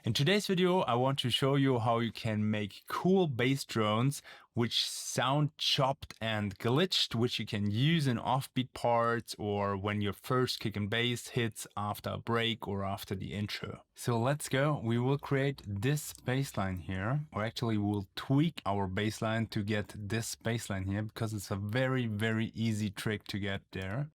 In today's video, I want to show you how you can make cool bass drones which sound chopped and glitched, which you can use in offbeat parts or when your first kick and bass hits after a break or after the intro. So let's go. We will create this bassline here, or actually we'll tweak our bassline to get this bassline here because it's a very easy trick to get there.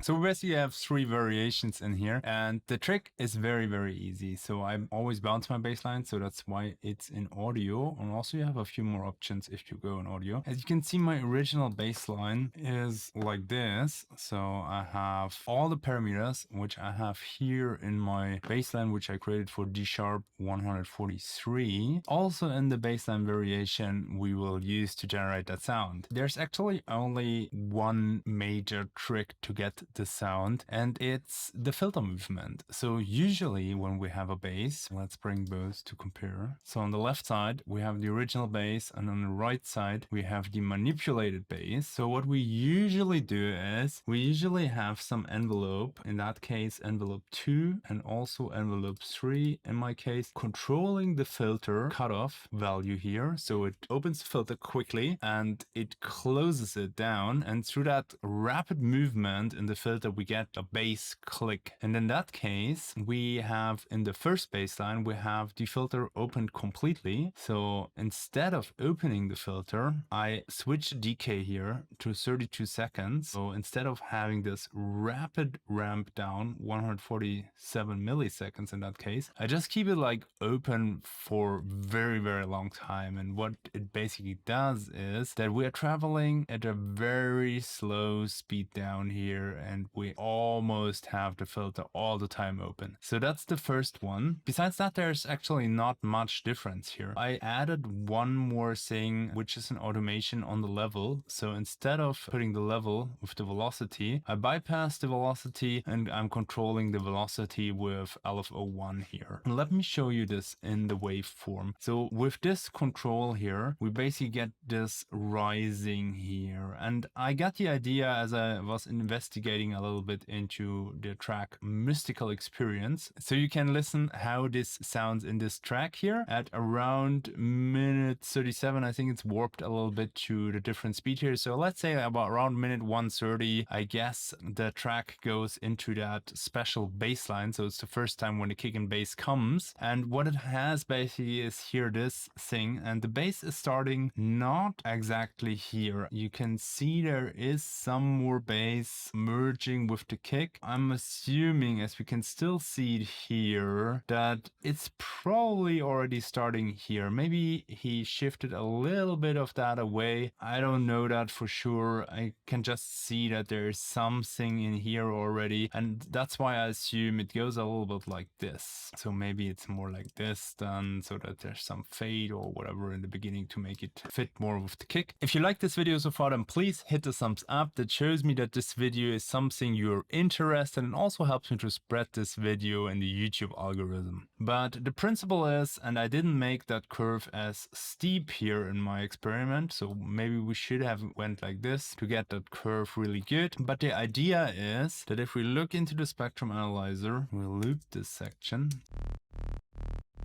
So we basically have three variations in here, and the trick is very easy. So I always bounce my bassline, so that's why it's in audio. And also you have a few more options if you go in audio. As you can see, my original bassline is like this. So I have all the parameters, which I have here in my bassline, which I created for D# 143. Also in the bassline variation we will use to generate that sound. There's actually only one major trick to get the sound, and it's the filter movement. So usually when we have a bass, let's bring both to compare. So on the left side we have the original bass, and on the right side we have the manipulated bass. So what we usually do is we usually have some envelope, in that case envelope 2 and also envelope 3 in my case, controlling the filter cutoff value here. So it opens the filter quickly and it closes it down, and through that rapid movement in the filter we get a bass click. And in that case we have, in the first bassline, we have the filter opened completely. So instead of opening the filter, I switch decay here to 32 seconds. So instead of having this rapid ramp down, 147 milliseconds in that case, I just keep it like open for very long time. And what it basically does is that we are traveling at a very slow speed down here, and we almost have the filter all the time open. So that's the first one. Besides that, there's actually not much difference here. I added one more thing, which is an automation on the level. So instead of putting the level with the velocity, I bypass the velocity and I'm controlling the velocity with LFO1 here. And let me show you this in the waveform. So with this control here, we basically get this rising here. And I got the idea as I was investigating a little bit into the track Mystical Experience. So you can listen how this sounds in this track here. At around minute 37, I think it's warped a little bit to the different speed here. So let's say about around minute 130, I guess the track goes into that special bass line. So it's the first time when the kick and bass comes. And what it has basically is here this thing, and the bass is starting not exactly here. You can see there is some more bass merging with the kick. I'm assuming, as we can still see it here, that it's probably already starting here. Maybe he shifted a little bit of that away. I don't know that for sure. I can just see that there is something in here already, and that's why I assume it goes a little bit like this. So maybe it's more like this then, so that there's some fade or whatever in the beginning to make it fit more with the kick. If you like this video so far, then please hit the thumbs up. That shows me that this video is something you're interested in, and also helps me to spread this video in the YouTube algorithm. But the principle is, and I didn't make that curve as steep here in my experiment, so maybe we should have went like this to get that curve really good. But the idea is that if we look into the spectrum analyzer, we'll loop this section,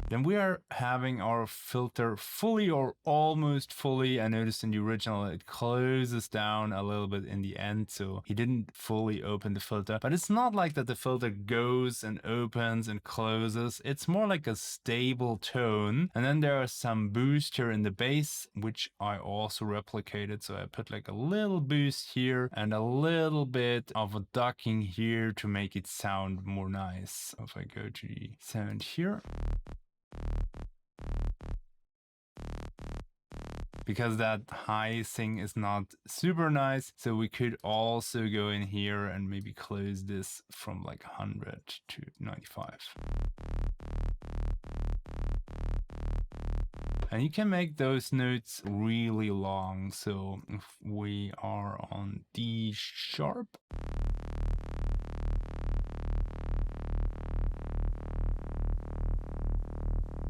then we are having our filter fully or almost fully. I noticed in the original it closes down a little bit in the end, so he didn't fully open the filter. But it's not like that the filter goes and opens and closes. It's more like a stable tone. And then there are some boost here in the bass, which I also replicated. So I put like a little boost here and a little bit of a ducking here to make it sound more nice. So if I go to the sound here, because that high thing is not super nice, so we could also go in here and maybe close this from like 100 to 95. And you can make those notes really long. So if we are on D sharp,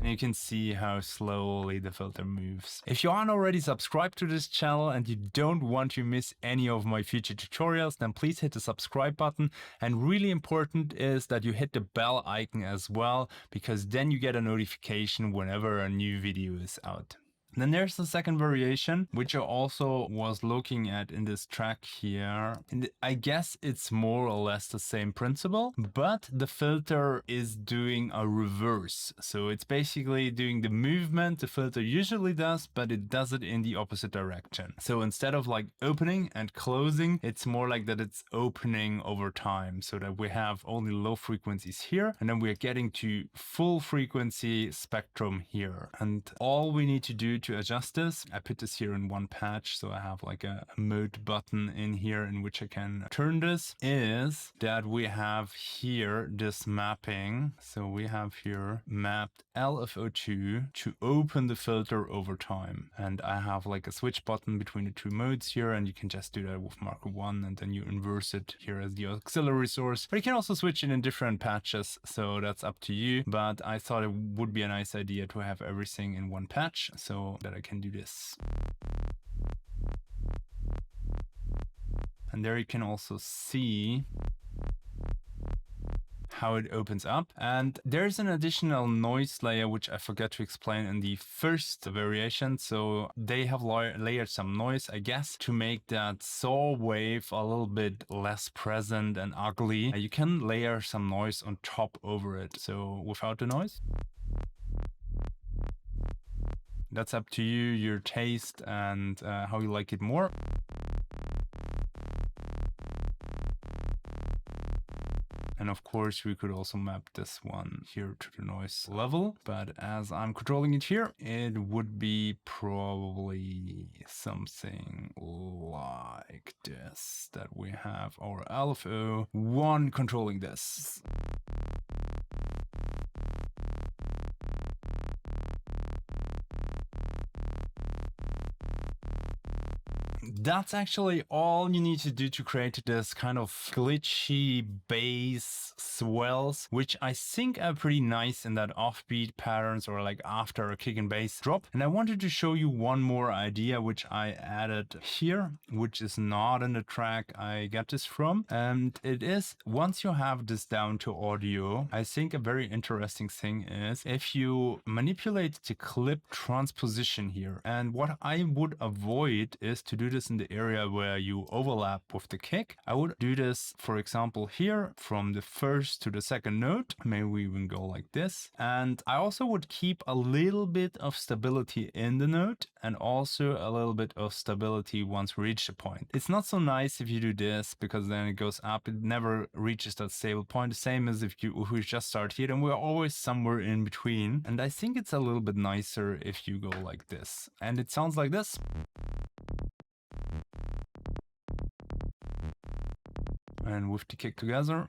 And you can see how slowly the filter moves. If you aren't already subscribed to this channel and you don't want to miss any of my future tutorials, then please hit the subscribe button. And really important is that you hit the bell icon as well, because then you get a notification whenever a new video is out. Then there's the second variation, which I also was looking at in this track here. And I guess it's more or less the same principle, but the filter is doing a reverse. So it's basically doing the movement the filter usually does, but it does it in the opposite direction. So instead of like opening and closing, it's more like that it's opening over time, so that we have only low frequencies here, and then we're getting to full frequency spectrum here. And all we need to do to adjust this, I put this here in one patch, so I have like a mode button in here in which I can turn this, is that we have here this mapping. So we have here mapped LFO2 to open the filter over time, and I have like a switch button between the two modes here, and you can just do that with marker 1 and then you inverse it here as the auxiliary source. But you can also switch it in different patches, so that's up to you. But I thought it would be a nice idea to have everything in one patch so that I can do this. And there you can also see how it opens up. And there's an additional noise layer which I forgot to explain in the first variation. So they have layered some noise, I guess, to make that saw wave a little bit less present and ugly. You can layer some noise on top over it. So without the noise, that's up to you, your taste, and how you like it more. And of course, we could also map this one here to the noise level. But as I'm controlling it here, it would be probably something like this, that we have our LFO1 controlling this. That's actually all you need to do to create this kind of glitchy bass swells, which I think are pretty nice in that offbeat patterns or like after a kick and bass drop. And I wanted to show you one more idea which I added here, which is not in the track I got this from. And it is, once you have this down to audio, I think a very interesting thing is if you manipulate the clip transposition here. And what I would avoid is to do this in the area where you overlap with the kick. I would do this, for example, here from the first to the second note. Maybe we even go like this. And I also would keep a little bit of stability in the note and also a little bit of stability once we reach the point. It's not so nice if you do this, because then it goes up. It never reaches that stable point. The same as if we just start here, and we're always somewhere in between. And I think it's a little bit nicer if you go like this. And it sounds like this. And with the kick together.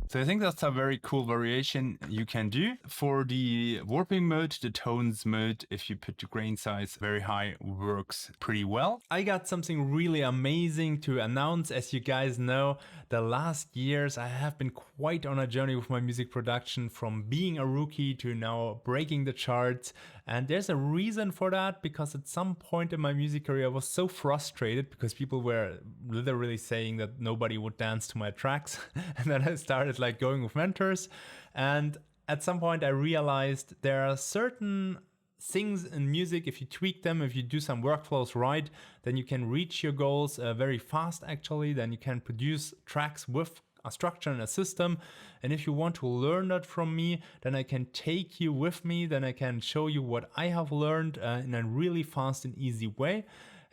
So I think that's a very cool variation you can do. For the warping mode, the tones mode, if you put the grain size very high, works pretty well. I got something really amazing to announce. As you guys know, the last years I have been quite on a journey with my music production, from being a rookie to now breaking the charts. And there's a reason for that, because at some point in my music career I was so frustrated because people were literally saying that nobody would dance to my tracks. And then I started like going with mentors, and at some point I realized there are certain things in music, if you tweak them, if you do some workflows right, then you can reach your goals very fast actually. Then you can produce tracks with a structure and a system. And if you want to learn that from me, then I can take you with me, then I can show you what I have learned in a really fast and easy way.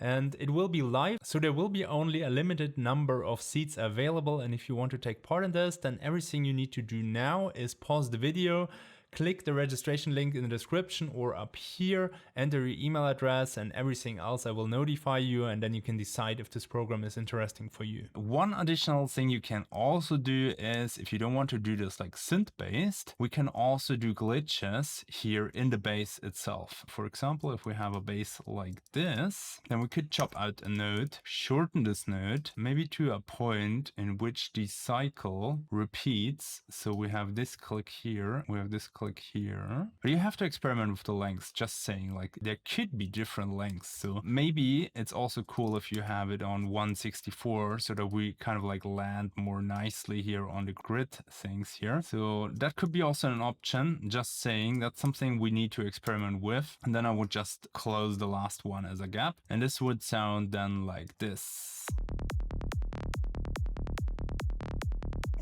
And it will be live, so there will be only a limited number of seats available. And if you want to take part in this, then everything you need to do now is pause the video, click the registration link in the description or up here, enter your email address and everything else. I will notify you, and then you can decide if this program is interesting for you. One additional thing you can also do is, if you don't want to do this like synth based, we can also do glitches here in the bass itself. For example, if we have a bass like this, then we could chop out a note, shorten this note, maybe to a point in which the cycle repeats. So we have this click here, we have this click here, but you have to experiment with the lengths. Just saying, like, there could be different lengths. So maybe it's also cool if you have it on 164 so that we kind of like land more nicely here on the grid things here. So that could be also an option. Just saying, that's something we need to experiment with. And then I would just close the last one as a gap, and this would sound then like this,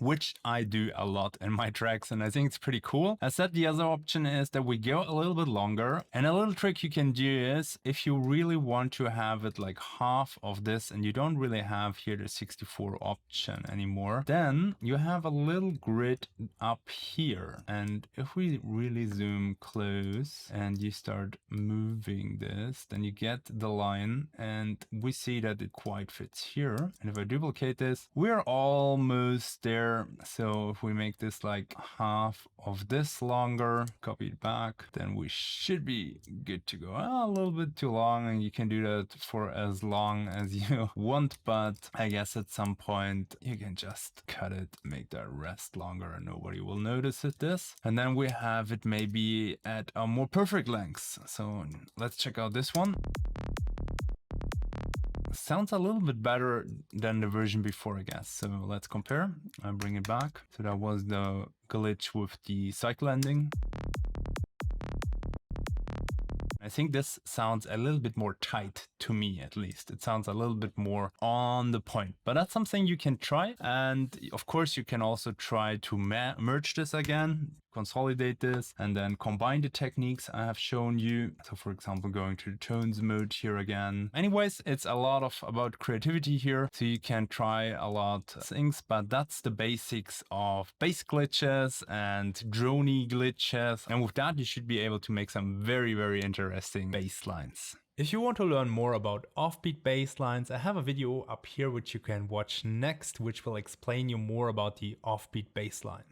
which I do a lot in my tracks, and I think it's pretty cool. As said, the other option is that we go a little bit longer, and a little trick you can do is, if you really want to have it like half of this and you don't really have here the 64 option anymore, then you have a little grid up here, and if we really zoom close and you start moving this, then you get the line, and we see that it quite fits here. And if I duplicate this, we're almost there. So if we make this like half of this longer, copy it back, then we should be good to go. A little bit too long, and you can do that for as long as you want, but I guess at some point you can just cut it, make that rest longer, and nobody will notice this. And then we have it maybe at a more perfect length. So let's check out this one. Sounds a little bit better than the version before, I guess. So let's compare. I bring it back. So that was the glitch with the cycle ending. I think this sounds a little bit more tight, to me at least. It sounds a little bit more on the point, but that's something you can try. And of course, you can also try to merge this again, consolidate this, and then combine the techniques I have shown you. So for example, going to the tones mode here again. Anyways, it's a lot about creativity here. So you can try a lot of things, but that's the basics of bass glitches and droney glitches. And with that, you should be able to make some very, very interesting bass lines. If you want to learn more about offbeat bass lines, I have a video up here which you can watch next, which will explain you more about the offbeat bass line.